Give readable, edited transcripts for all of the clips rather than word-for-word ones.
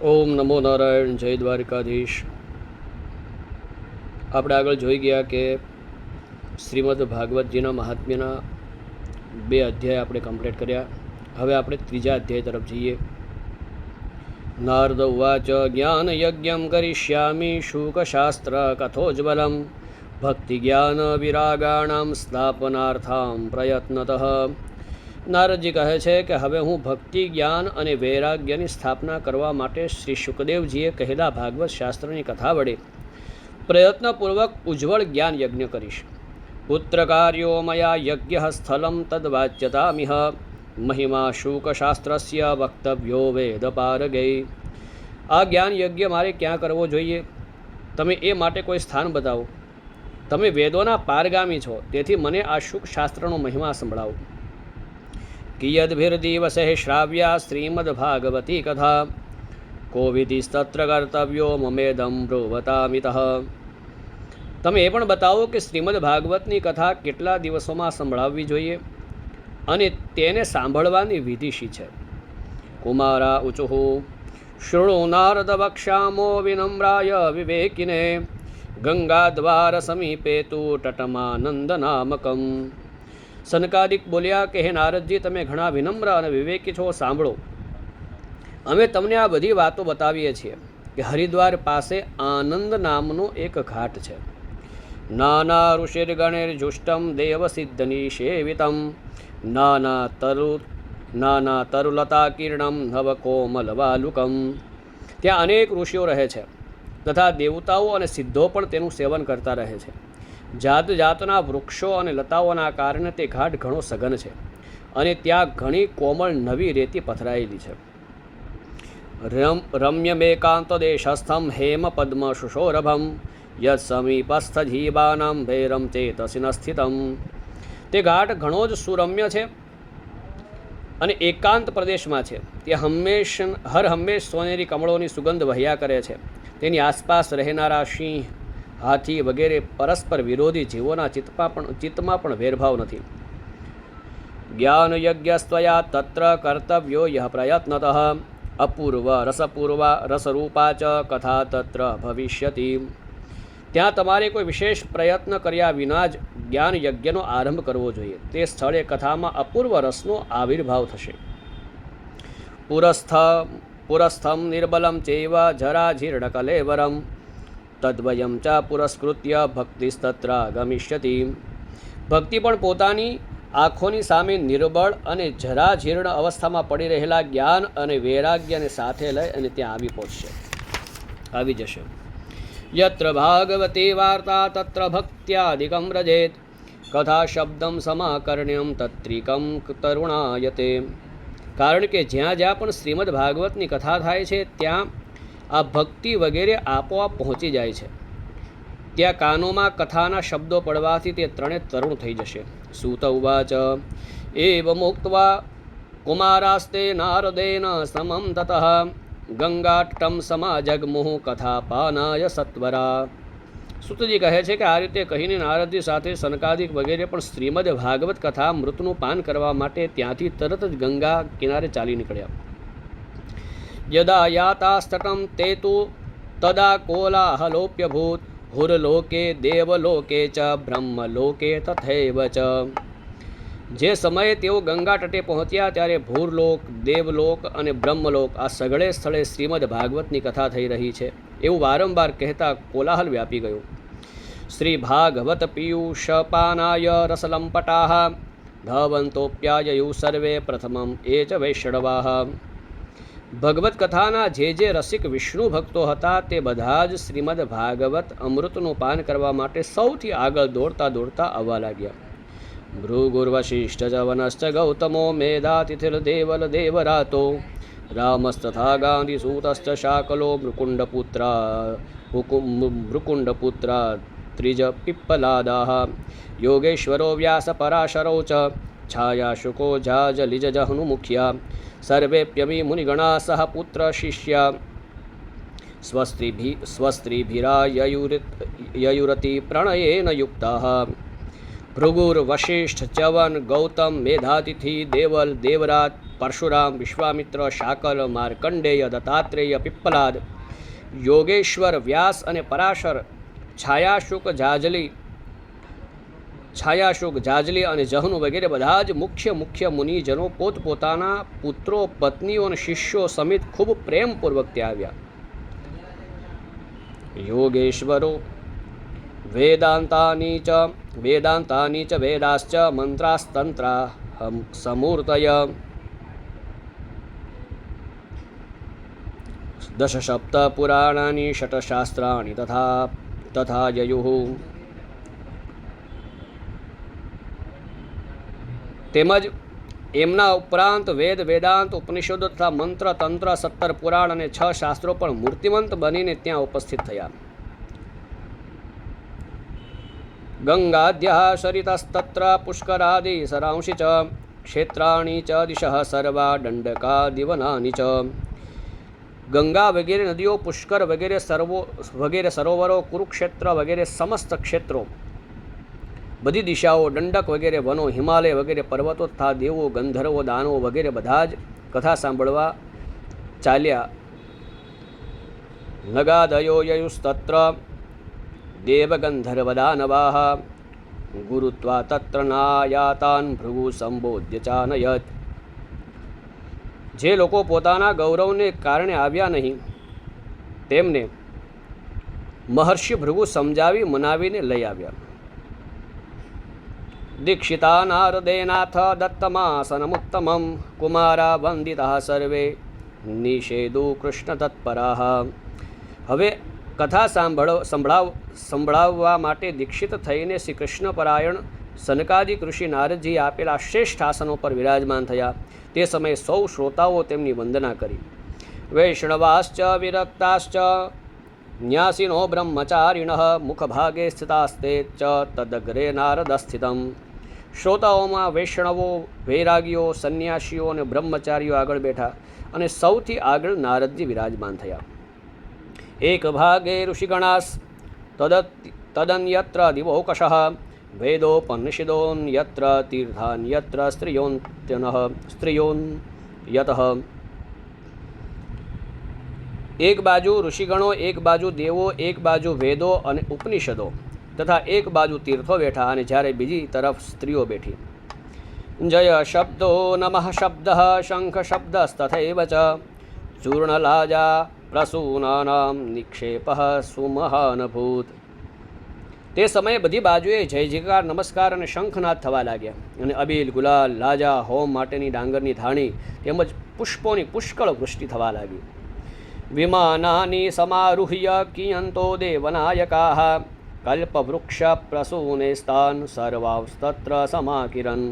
ઓમ નમો નારાયણ. જય દ્વારકાધીશ. આપણે આગળ જોઈ ગયા કે શ્રીમદ ભાગવતજીના મહાત્મ્યના 2 અધ્યાય આપણે કમ્પ્લીટ કર્યા. હવે આપણે ત્રીજા અધ્યાય તરફ જઈએ. નારદ ઉવાચ જ્ઞાન યજ્ઞમ કરિષ્યામિ શુકશાસ્ત્ર કથોજ્વલમ ભક્તિ જ્ઞાન વિરાગાણામ સ્થાપનાર્થામ પ્રયત્નતઃ. નારદજી કહે છે કે હવે હું ભક્તિ જ્ઞાન અને વૈરાગ્યની સ્થાપના કરવા માટે શ્રી શુકદેવજીએ કહેલા ભાગવત શાસ્ત્રની કથા વડે પ્રયત્નપૂર્વક ઉજ્જવળ જ્ઞાન યજ્ઞ કરીશ. પુત્રકાર્યો મયા યજ્ઞ સ્થલમ તદ્વાચ્યતામિહ મહિમા શુકશાસ્ત્રસ્ય વક્તવ્યો વેદપારગૈ. આ જ્ઞાન યજ્ઞ મારે ક્યાં કરવો જોઈએ? તમે એ માટે કોઈ સ્થાન બતાવો. તમે વેદોના પારગામી છો, તેથી મને આ શુકશાસ્ત્રનો મહિમા સંભળાવો. કિયદ્ભિર્દિવસે શ્રાવ્યા શ્રીમદ્ભાગવતી કથા કોવિધિસ્તત્ર કર્તવ્યો મમેદમ બ્રુવતામિતઃ. તમે એ પણ બતાવો કે શ્રીમદ ભાગવતની કથા કેટલા દિવસોમાં સંભળાવવી જોઈએ અને તેને સાંભળવાની વિધિ શી છે. કુમારા ઉચુઃ શૃણુ નારદ વક્ષ્યામો વિનમ્રાય વિવેકિને ગંગાદ્વાર સમીપે તુ તટમાનંદ નામકમ. સનકાદિક બોલ્યા કે હે નારદજી, તમે ઘણા વિનમ્ર અને વિવેકી છો, સાંભળો. અમે તમને આ બધી વાતો બતાવીએ છીએ કે હરિદ્વાર પાસે આનંદ નામનો એક ઘાટ છે. નાના ઋષિર્ગણેર્જુષ્ટમ દેવસિદ્ધની સેવિતમ નાના તરુલતાકીર્ણમ નવકોમલવાલુકમ. ત્યાં અનેક ઋષિઓ રહે છે તથા દેવતાઓ અને સિદ્ધો પણ તેનું સેવન કરતા રહે છે. જાત જાતના વૃક્ષો અને લતાઓના કારણે તે ઘાટ ઘણો સઘન છે અને ત્યાં ઘણી કોમળ નવી રેતી પથરાયેલી છે. રમ્યમેકાંત દેશસ્થમ હેમ પદ્મ શુશોરભમ યદ સમીપસ્થ જીવાનામ ભૈરમ ચેતસિન સ્થિતમ. તે ઘાટ ઘણો જ સુરમ્ય છે અને એકાંત પ્રદેશમાં છે. ત્યાં હર હંમેશ સોનેરી કમળોની સુગંધ વહ્યા કરે છે. તેની આસપાસ રહેનારા સિંહ, હાથી વગેરે પરસ્પર વિરોધી જીવોના ચિત્તમાં પણ ભેદભાવ નથી. જ્ઞાન યજ્ઞસ્ત્વયા તત્ર કર્તવ્યો યહ પ્રયત્નતઃ અપૂર્વ રસરૂપા ચ કથા તત્ર ભવિષ્યતિ. ત્યાં તમારે કોઈ વિશેષ પ્રયત્ન કર્યા વિના જ જ્ઞાન યજ્ઞનો આરંભ કરવો જોઈએ. તે સ્થળે કથામાં અપૂર્વ રસનો આવિર્ભાવ થશે. પુરસ્થમ નિર્બલમ ચૈવ જરાજીર્ણકલેવરમ તદ્વયમ ચ પુરસ્કૃત્ય ભક્તિસ્તત્ર ગમિષ્યતિ. ભક્તિ પણ પોતાની આંખોની સામે નિર્બળ અને જરાજીર્ણ અવસ્થામાં પડી રહેલા જ્ઞાન અને વૈરાગ્યને સાથે લઈ અને ત્યાં આવી જશે. યત્ર ભાગવતી વાર્તા તત્ર ભક્ત્યાદિકમ વ્રજેત કથા શબ્દમ સમાકર્ણ્યમ તત્રિકમ તરુણાયતે. કારણ કે જ્યાં જ્યાં પણ શ્રીમદ ભાગવતની કથા થાય છે ત્યાં આ ભક્તિ વગેરે આપોઆપ પહોંચી જાય છે. ત્યાં કાનોમાં કથાના શબ્દો પડવાથી તે ત્રણે તરુણ થઈ જશે. સૂત ઉવાચ એવ મુક્ત્વા કુમારાસ્તે નારદેન સમમ તતઃ ગંગાટ્ટમ સમાજગ્મુઃ કથાપાનાય સત્વરા. સૂતજી કહે છે કે આ રીતે કહીને નારદજી સાથે સનકાદિક વગેરે પણ શ્રીમદ ભાગવત કથા મૃતનું પાન કરવા માટે ત્યાંથી તરત જ ગંગા કિનારે ચાલી નીકળ્યા. યદા યાતાસ્તટમ તે તુ તદા કોલાહલોપ્યભૂત હુરલોકે દેવલોકે ચ બ્રહ્મલોકે તથૈવ ચ. જે સમયે તેઓ ગંગા તટે પહોંચ્યા ત્યારે ભૂરલોક, દેવલોક અને બ્રહ્મલોક આ સઘળે સ્થળે શ્રીમદ ભાગવતની કથા થઈ રહી છે એવું વારંવાર કહેતા કોલાહલ વ્યાપી ગયો. શ્રી ભાગવત પીયુષપાનાય રસલંપટાઃ ધવંતોપ્યાયયુ સર્વે પ્રથમમ એ ચ વૈષ્ણવાઃ. ભગવત કથાના જે રસિક વિષ્ણુ ભક્તો હતા તે બધા જ શ્રીમદ ભાગવત અમૃતનું પાન કરવા માટે સૌથી આગળ દોડતા આવવા લાગ્યા. ભૃગુર્વશિષ્ઠ ચ વનશ્ચ ગૌતમો મેધાતિથિર દેવલ દેવરાતો રામસ્તથા ગાંધીસૂતશ્ચ શાકલો મૃકુંડપુત્રા ત્રિજ પિપ્પલાદાઃ યોગેશ્વરો વ્યાસ પરાશરૌ ચ છાયા શુકો જાજલિજહનુમુખ્યા સર્વેપ્યમી મુનિગણા સહ પુત્ર શિષ્યા સ્વસ્ત્રીભિરા યયુરતિ પ્રણયેન યુક્તાઃ. ભૃગુર વશિષ્ઠ ચ્યવન ગૌતમ મેધાતિથિ દેવલ દેવરાત પરશુરામ, વિશ્વામિત્ર, શાકલ, માર્કંડેય, દત્તાત્રેય, પિપ્પલાદ, યોગેશ્વર, વ્યાસ અને પરાશર, છાયાશુક, જાજલી અને જહનુ વગેરે બધા જ મુખ્ય મુનિજનો પોતપોતાના પુત્રો, પત્નીઓ અને શિષ્યો સમિત ખૂબ પ્રેમપૂર્વક ત્યાં આવ્યા. યોગેશ્વરો વેદાંતાની ચ વેદાશ્ચ મંત્રાસ્તંત્રા સમૂર્તય દશસપ્ત પુરાણાની ષટશાસ્ત્રાણિ તથા યયુઃ. તેમજ એમના ઉપરાંત વેદ, વેદાંત, ઉપનિષદો તથા મંત્ર, તંત્ર, 17 પુરાણ અને 6 શાસ્ત્રો પણ મૂર્તિમંત બનીને ત્યાં ઉપસ્થિત થયા. ગંગાદ્યઃ સરિતસ્તત્ર પુષ્કરાદિ સરાંશિ ચ ક્ષેત્રાણિ ચ દિશઃ સર્વા દંડકાદિવનાનિ ચ. ગંગા વગેરે નદીઓ, પુષ્કર વગેરે સરોવરો, કુરુક્ષેત્ર વગેરે સમસ્ત ક્ષેત્રો, બધી દિશાઓ, દંડક વગેરે વનો, હિમાલય વગેરે પર્વતો તથા દેવો, ગંધર્વો, દાનવો વગેરે બધા જ કથા સાંભળવા ચાલ્યા. નગાદયો યયુસ્તત્ર દેવગંધર્વદાનવાહ ગુરુત્વા તત્ર નાયાતાન ભૃગુ સંબોધ્ય ચાનયત. જે લોકો પોતાના ગૌરવને કારણે આવ્યા નહીં તેમને મહર્ષિ ભૃગુ સમજાવી મનાવીને લઈ આવ્યા. દીક્ષિતા નારદેનાથ દત્તમાસનમુત્તમં કુમારા વંદિતા સર્વે નિષેદુ કૃષ્ણ તત્પરાહ. હવે કથા સંભળાવવા માટે દીક્ષિત થઈને શ્રી કૃષ્ણ પરાયણ સનકાદિક ઋષિ નારદજી આપેલા શ્રેષ્ઠ આસનો પર વિરાજમાન થયા. તે સમયે સૌ શ્રોતાઓ તેમની વંદના કરી. વૈષ્ણવાશ્ચ વિરક્તાશ્ચ ન્યાસિનો બ્રહ્મચારિણ મુખભાગે સ્થિતાસ્તે ચ તદગ્રે નારદ સ્થિતમ. શ્રોતાઓમાં વૈષ્ણવો, વૈરાગીઓ, સંન્યાસીઓ અને બ્રહ્મચારીઓ આગળ બેઠા અને સૌથી આગળ નારદજી વિરાજમાન થયા. એક ભાગે ઋષિગણાસ તદન્યત્ર દિવોકશઃ વેદોપનિષદોન્યત્ર તીર્થાન્યત્ર સ્ત્રિયોન્યતઃ. એક બાજુ ઋષિગણો, એક બાજુ દેવો, એક બાજુ વેદો અને ઉપનિષદો તથા એક બાજુ તીર્થો બેઠા અને જ્યારે બીજી તરફ સ્ત્રીઓ બેઠી. જય શબ્દો નમઃ શબ્દ શંખ શબ્દસ્તથૈવ ચ ચૂર્ણલાજા પ્રસૂનાનામ નિક્ષેપ સુમહાનભૂત. તે સમયે બધી બાજુએ જય જયકાર, નમસ્કાર અને શંખનાદ થવા લાગ્યા અને અબીલ, ગુલાલ, લાજા, હોમ માટેની ડાંગરની ધાણી તેમજ પુષ્પોની પુષ્કળ વૃષ્ટિ થવા લાગી. વિમાનાની સમારુહ્ય કિયંતો દેવનાયકાઃ કલ્પવૃક્ષ પ્રસૂને સ્થાન સર્વાસ્તત્ર સમાકિરન.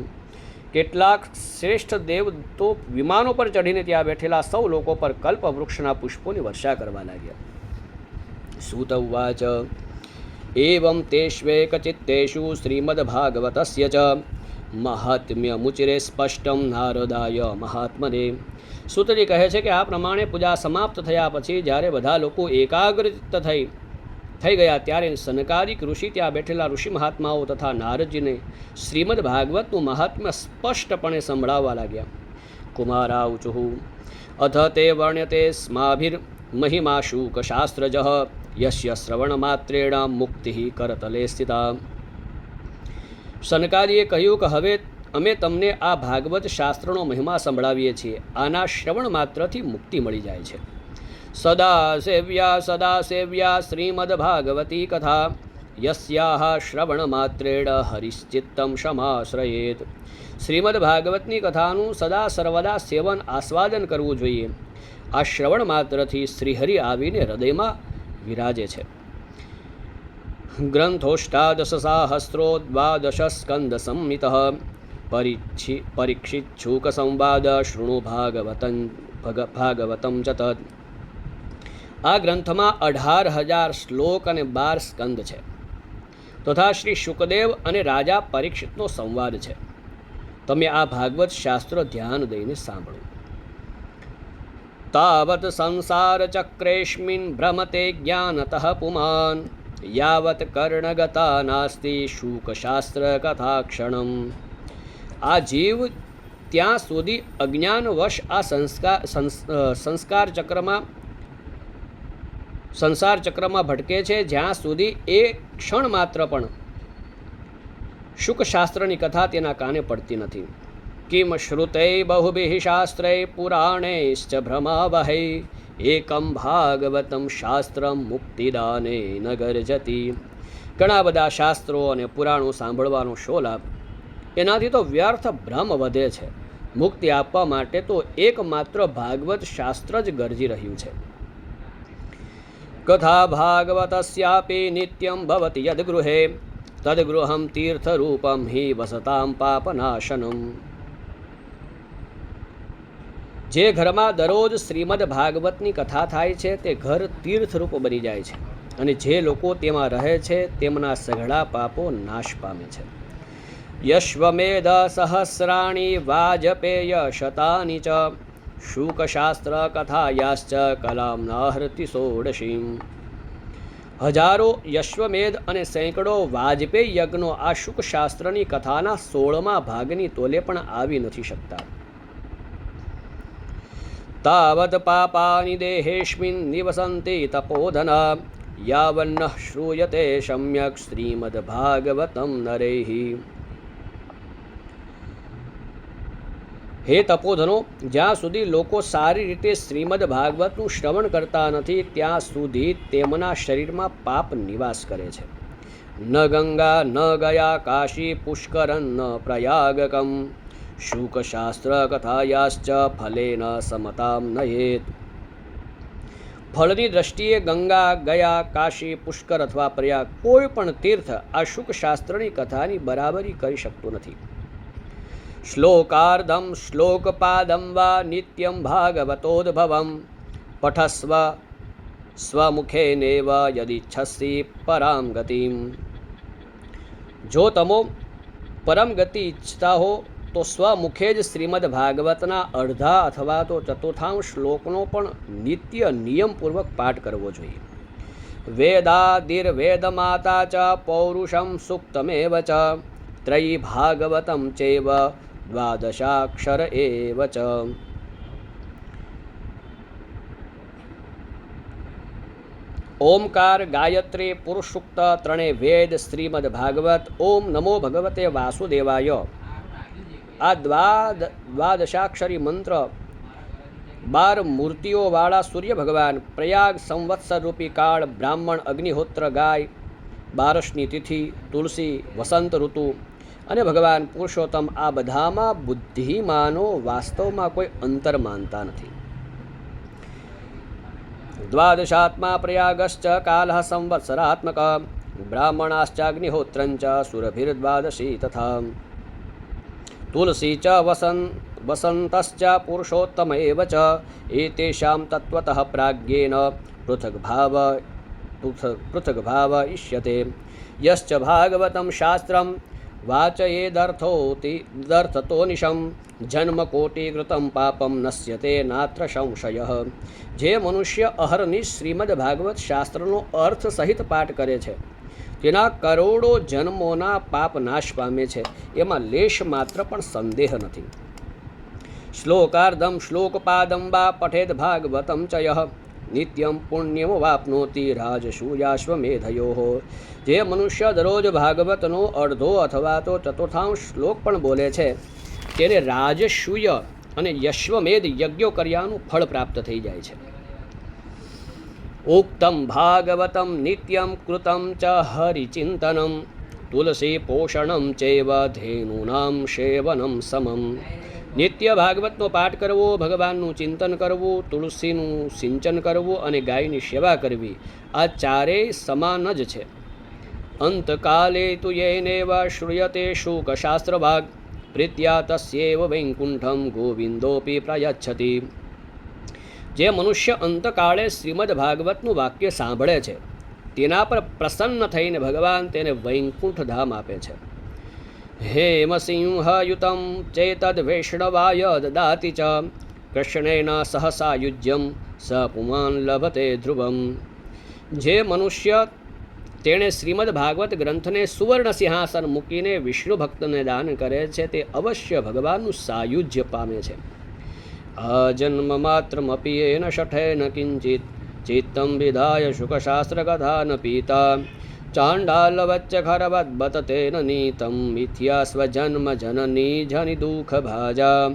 કેટલાક શ્રેષ્ઠ દેવ તો વિમાનો પર ચઢીને ત્યાં બેઠેલા સૌ લોકો પર કલ્પવૃક્ષના પુષ્પોની વર્ષા કરવા લાગ્યા. સૂત ઉવાચ એવં તેષ્વેકચિત્તેષુ શ્રીમદ્ભાગવતસ્ય ચ મહાત્મ્યમુચિરે સ્પષ્ટમ નારદાય મહાત્મને. સૂતજી કહે છે કે આ પ્રમાણે પૂજા સમાપ્ત થયા પછી જ્યારે બધા લોકો એકાગ્રચિત્ત થઈ ગયા ત્યારે સનકાદિક ઋષિ, ત્યાં બેઠેલા ઋષિ મહાત્માઓ તથા નારદજીને શ્રીમદ્ ભાગવતનું મહાત્મ્ય સ્પષ્ટપણે સંભળાવવા લાગ્યા. કુમારા ઉચુઃ અથ તે વર્ણ્યતે સ્માભિર્મહિમા શુકશાસ્ત્રજઃ યસ્ય શ્રવણમાત્રેણ મુક્તિ કરતલે સ્થિતા. સનકાદીએ કહ્યું કે હવે અમે તમને આ ભાગવત શાસ્ત્રનો મહિમા સંભળાવીએ છીએ. આના શ્રવણ માત્રથી મુક્તિ મળી જાય છે. સદા સેવ્યા શ્રીમદ્ભાગવતી કથા યસ્યાહ શ્રવણ માત્રેણ હરિશ્ચિત્તમ ક્ષમાશ્રયેત. શ્રીમદ્ ભાગવતની કથાનું સદા સર્વદા સેવન, આસ્વાદન કરવું જોઈએ. આ શ્રવણ માત્રથી શ્રીહરિ આવીને હૃદયમાં વિરાજે છે. ગ્રંથોષ્ટાદશસાહસ્રો દ્વાદશ સ્કંદ સંમિત પરીક્ષિચ્છુક સંવાદ શૃણુ ભાગવતમ ચ તદ. આ ગ્રંથમાં 18,000 શ્લોક અને 12 સ્કંદ છે તથા શ્રી શુકદેવ અને રાજા પરીક્ષિતનો સંવાદ છે. તમે આ ભાગવત શાસ્ત્ર ધ્યાન દઈને સાંભળો. તાવત સંસાર ચક્રેસ્મિન ભ્રમતે જ્ઞાનતઃ પુમાન યાવત કર્ણગતા નાસ્તિ શુકશાસ્ત્ર કથા ક્ષણમ. આ જીવ ત્યાં સુધી અજ્ઞાનવશ આ સંસાર ચક્રમાં ભટકે છે, જ્યાં સુધી એ ક્ષણ માત્ર પણ શુકશાસ્ત્રની કથા તેના કાને પડતી નથી. કિમ શ્રુતૈ બહુભિઃ શાસ્ત્રૈ પુરાણૈશ્ચ ભ્રમાવહૈ એકમ ભાગવતમ શાસ્ત્રમ મુક્તિદાને ન ગર્જતી. ઘણા બધા શાસ્ત્રો અને પુરાણો સાંભળવાનો શો લાભ? એનાથી તો વ્યર્થ ભ્રમ વધે છે. મુક્તિ આપવા માટે તો એકમાત્ર ભાગવત શાસ્ત્ર જ ગરજી રહ્યું છે. કથા ભાગવતસ્યાપી નિત્યમ ભવતિ યદ્ગૃહે તદ્ગૃહમ તીર્થરૂપમ હિ વસતામ પાપનાશનમ. જે ઘરમાં દરરોજ શ્રીમદ ભાગવતની કથા થાય છે તે ઘર તીર્થરૂપ બની જાય છે, અને જે લોકો તેમાં રહે છે તેમના સઘળા પાપો નાશ પામે છે. યશ્વમેધ સહસ્રાણી વાજપેય શતાની ચ શુકશાસ્ત્ર કથાયાશ્ચ કલામ નાહૃતિ ષોડશીમ. હજારો યશ્વમેધ અને સેંકડો વાજપેયી યજ્ઞો આ શુકશાસ્ત્રની કથાના 16મા ભાગની તોલે પણ આવી નથી શકતા. તાવત પાપાની દેહેસ્મિન નિવસંતિ તપોધન યાવન્ન શ્રૂયતે સમ્યક શ્રીમદ ભાગવતમ નરૈહિ. હે તપોધનો, જ્યાં સુધી લોકો સારી રીતે શ્રીમદ ભાગવતનું શ્રવણ કરતા નથી ત્યાં સુધી તેમના શરીરમાં પાપ નિવાસ કરે છે. ન ગંગા ન ગયા કાશી પુષ્કરન ન પ્રયાગકમ શુકશાસ્ત્ર કથાયાશ્ચ ફલેન સમતામ નયેત. ફળની દ્રષ્ટિએ ગંગા, ગયા, કાશી, પુષ્કર અથવા પ્રયાગ કોઈ પણ તીર્થ આ શુકશાસ્ત્રની કથાની બરાબરી કરી શકતું નથી. શ્લોકાર્ધમ શ્લોકપાદમ વા નિત્યમ ભાગવતોદ્ભવમ પઠસ્વ સ્વમુખેનેવ યદિચ્છસી પરામ ગતિમ. જો તમે પરમ ગતિ ઈચ્છતા હો તો સ્વમુખે જ શ્રીમદ ભાગવતના અડધા અથવા તો ચતુર્થાંશ શ્લોકનો પણ નિત્ય નિયમપૂર્વક પાઠ કરવો જોઈએ. વેદાદિર્વેદમાતા ચ પૌરુષમ સુક્તમેવ ચ ત્રયી ભાગવતમ ચૈવ દ્વાદશાક્ષર એવ ચ. ઓમકાર, ગાયત્રી, પુરુષસૂક્ત, ત્રણે વેદ, શ્રીમદ ભાગવત, ઓમ નમો ભગવતે વાસુદેવાય, આ દ્વાદશાક્ષરી મંત્ર 12 મૂર્તિઓવાળા સૂર્ય ભગવાન, પ્રયાગ સંવત્સર રૂપી કાળ, બ્રાહ્મણ, અગ્નિહોત્ર, ગાય, બારસની તિથિ, તુલસી, વસંત ઋતુ અને ભગવાન પુરુષોત્તમ, આ બધામાં બુદ્ધિમાનો વાસ્તવમાં કોઈ અંતર માનતા નથી. દ્વાદશાત્મા પ્રયાગશ્ચ કાલઃ સંવત્સરાત્મક બ્રાહ્મણાશ્ચાગ્નિહોત્રંચ સુરભિર્દ્વાદશી તથા તુલસી ચ વસંતશ્ચ પુરુષોત્તમ એવ ચ એતેષાં તત્વતઃ પ્રાજ્ઞેન પૃથગ ભાવ ઇષ્યતે. યશ્ચ ભાગવતં શાસ્ત્રં વાચયેદર્થતો નિશમ જન્મકોટિકૃતમ પાપમ નશ્યતે નાત્ર સંશયઃ. જે મનુષ્ય અહર્નિશ શ્રીમદ ભાગવત શાસ્ત્રનો અર્થ સહિત પાઠ કરે છે તેના કરોડો જન્મોના પાપ નાશ પામે છે, એમાં લેશ માત્ર પણ સંદેહ નથી. શ્લોકાર્ધમ શ્લોકપાદમ વા પઠેદ ભાગવતમ ચ યઃ નિત્યમ પુણ્યમ વાપ્નોતિ રાજસૂયાશ્વમેધયો. જે મનુષ્ય દરરોજ ભાગવતનો અડધો અથવા તો ચતુર્થાંશ શ્લોક પણ બોલે છે તેને રાજસૂય અને યશ્વમેધ યજ્ઞો કર્યાનું ફળ પ્રાપ્ત થઈ જાય છે. ઉક્તમ ભાગવતમ નિત્યમ કૃતમ ચ હરિચિંતનમ તુલસી પોષણમ ચૈવ ધેનૂનાં સેવનમ સમમ. નિત્ય ભાગવતનો પાઠ કરવો, ભગવાનનું ચિંતન કરવું, તુલસીનું સિંચન કરવું અને ગાયની સેવા કરવી, આ ચારેય સમાન જ છે. અંતકાલે તુ યેનેવ શ્રૂયતે શુકશાસ્ત્રભાગ પ્રીત્યા તસ્યૈવ વૈકુંઠમ ગોવિંદોપી પ્રયચ્છતિ. જે મનુષ્ય અંતકાળે શ્રીમદ ભાગવતનું વાક્ય સાંભળે છે તેના પર પ્રસન્ન થઈને ભગવાન તેને વૈકુંઠ ધામ આપે છે. હેમસિંહયુતમ ચેતદ વૈષ્ણવાય દદાતિ ચ કૃષ્ણેન સહસાયુજ્યમ સ પુમાન લભતે ધ્રુવમ. જે મનુષ્ય તેણે શ્રીમદ ભાગવત ગ્રંથને સુવર્ણ સિંહાસન મૂકીને વિષ્ણુ ભક્તને દાન કરે છે તે અવશ્ય ભગવાનનું સાયુજ્ય પામે છે. અજન્મ માત્રમપી એન શઠેન કિંચિત ચિત્તમ વિધાય શુકશાસ્ત્ર કથા ન પીતા ચાંડાલ વચ્ચ ખરવત બત તેન નીતમ મિથ્યા સ્વજન્મ જનની જની દુઃખ ભાજા.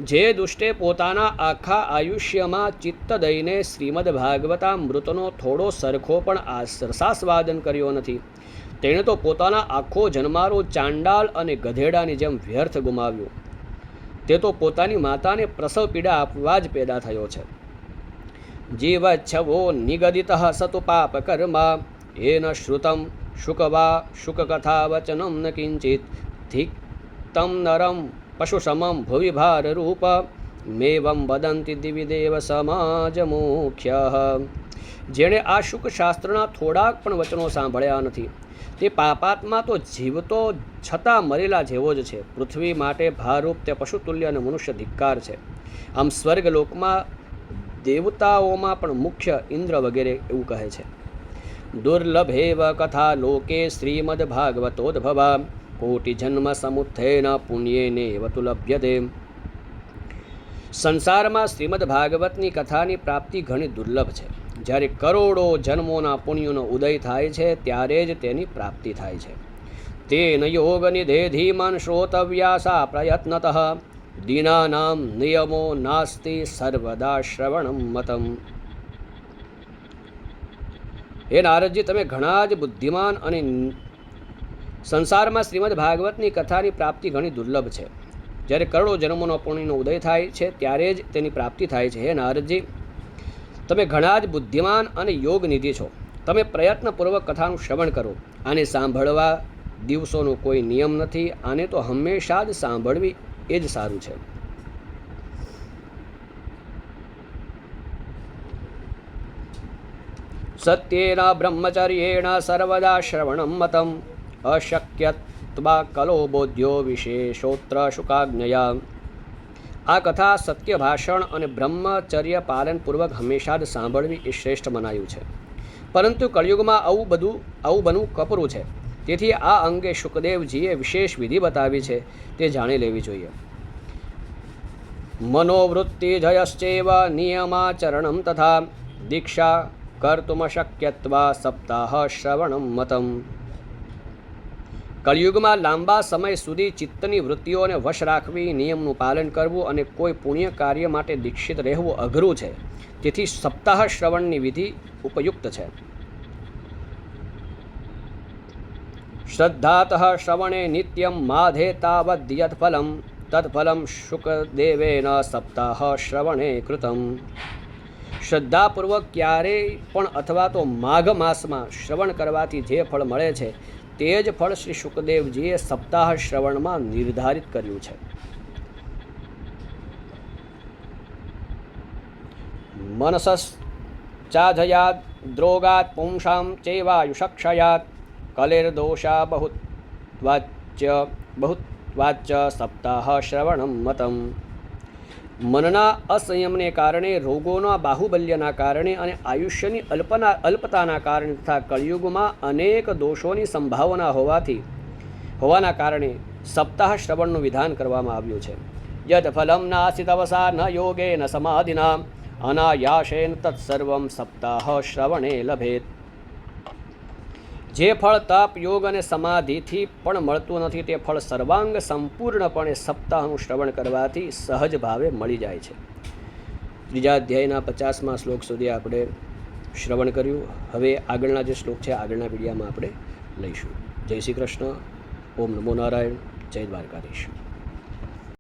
જે દુષ્ટે પોતાના આખા આયુષ્યમાં ચિત્ત દઈને શ્રીમદ ભાગવતામૃતનો થોડો સરખો પણ રસાસ્વાદન કર્યો નથી, તેણે તો પોતાના આખો જન્મારો ચાંડાલ અને ગધેડાની જેમ વ્યર્થ ગુમાવ્યો. તે તો પોતાની માતાને પ્રસવ પીડા આપવા જ પેદા થયો છે. જીવચ્છવો નિગદિત સતુ પાપ કર્મા એન શ્રુતમ શુકવા શુકકથા વચનમ ન કિંચિત ધિક્તમ નરમ પશુ સમમ ભુવિ ભાર રૂપ મેવમ વદંતિ દિવિદેવ સમાજ મુખ્ય. જેણે આ શુક શાસ્ત્રના થોડાક પણ વચનો સાંભળ્યા નથી તે પાપાત્મા તો જીવતો છતાં મરેલા જેવો જ છે. પૃથ્વી માટે ભારરૂપ તે પશુતુલ્ય અને મનુષ્ય ધિક્કાર છે. આમ સ્વર્ગલોકમાં દેવતાઓમાં પણ મુખ્ય ઇન્દ્ર વગેરે એવું કહે છે. દુર્લભેવ કથા લોકે શ્રીમદ ભાગવતોદ્ભવા કોટિ જન્મ સમુત્થેન પુણ્યેનેવ તુ લભ્યતે. સંસારમાં શ્રીમદ ભાગવતની કથાની પ્રાપ્તિ ઘણી દુર્લભ છે. જ્યારે કરોડો જન્મોના પુણ્યનો ઉદય થાય છે ત્યારે જ તેની પ્રાપ્તિ થાય છે. તેન યોગ નિધેધીમન શ્રોતવ્યાસા પ્રયત્નતઃ દીનાનામ નિયમો નાસ્તિ સર્વદા શ્રવણમ મતમ. હે નારદજી, તમે ઘણા જ બુદ્ધિમાન અને સંસારમાં શ્રીમદ ભાગવતની કથાની પ્રાપ્તિ ઘણી દુર્લભ છે. જ્યારે કરોડો જન્મોનો પુણ્યનો ઉદય થાય છે ત્યારે જ તેની પ્રાપ્તિ થાય છે. હે નારદજી, તમે ઘણા જ બુદ્ધિમાન અને યોગનિધિ છો. તમે પ્રયત્નપૂર્વક કથાનું શ્રવણ કરો. આને સાંભળવા દિવસોનો કોઈ નિયમ નથી. આને તો હંમેશા જ સાંભળવી એ જ સારું છે. સત્યેન બ્રહ્મચર્યેણ સર્વદા શ્રવણમ મતમ અશક્યત્વા કલો બોધ્યો વિશેષોત્ર શુકાજ્ઞયા. આ કથા સત્ય ભાષણ અને બ્રહ્મચર્ય પાલનપૂર્વક હંમેશા જ સાંભળવી એ શ્રેષ્ઠ મનાયું છે. પરંતુ કળિયુગમાં આવું બનવું કપરું છે. તેથી આ અંગે શુકદેવજીએ વિશેષ વિધિ બતાવી છે, તે જાણી લેવી જોઈએ. મનોવૃત્તિ જયશ્ચેવ નિયમાચરણમ તથા દીક્ષા કર્તુમશક્યત્વા સપ્તાહ શ્રવણમ મતમ. કળિયુગમાં લાંબા સમય સુધી ચિત્તની વૃત્તિઓને વશ રાખવી, નિયમનું પાલન કરવું અને કોઈ પુણ્ય કાર્ય માટે દીક્ષિત રહેવું અઘરું છે. તેથી સપ્તાહ શ્રવણની વિધિ ઉપયુક્ત છે. શ્રદ્ધાતઃ શ્રવણે નિત્યમ માધે તાવદ્ યત્ ફલમ તત્ફલમ શુકદેવેન સપ્તાહ શ્રવણે કૃતમ. શ્રદ્ધાપૂર્વક ક્યારેય પણ અથવા તો માઘ માસમાં શ્રવણ કરવાથી જે ફળ મળે છે તે જ ફળ શ્રી શુકદેવજીએ સપ્તાહ શ્રવણમાં નિર્ધારિત કર્યું છે. મનસશ્ચાધયાદ દ્રોગાત પુંસામ ચૈવાયુષક્ષયાત કલેર્દોષા બહુત્વાચ્ય સપ્તાહ શ્રવણમ મતમ. મનના અસંયમને કારણે, રોગોના બાહુબલ્યના કારણે અને આયુષ્યની અલ્પતાના કારણે તથા કળિયુગમાં અનેક દોષોની સંભાવના હોવાના કારણે સપ્તાહ શ્રવણનું વિધાન કરવામાં આવ્યું છે. યદ ફલમ નાસી તવસા ન યોગે ન સમાધિના અનાયાસેન તત્સર્વમ સપ્તાહ શ્રવણે લભેત. જે ફળ તપ, યોગ અને સમાધિથી પણ મળતું નથી તે ફળ સર્વાંગ સંપૂર્ણપણે સપ્તાહનું શ્રવણ કરવાથી સહજ ભાવે મળી જાય છે. ત્રીજા અધ્યાયના 50મા શ્લોક સુધી આપણે શ્રવણ કર્યું. હવે આગળના જે શ્લોક છે આગળના વિડીયોમાં આપણે લઈશું. જય શ્રી કૃષ્ણ. ઓમ નમો નારાયણ. જય દ્વારકાધીશ.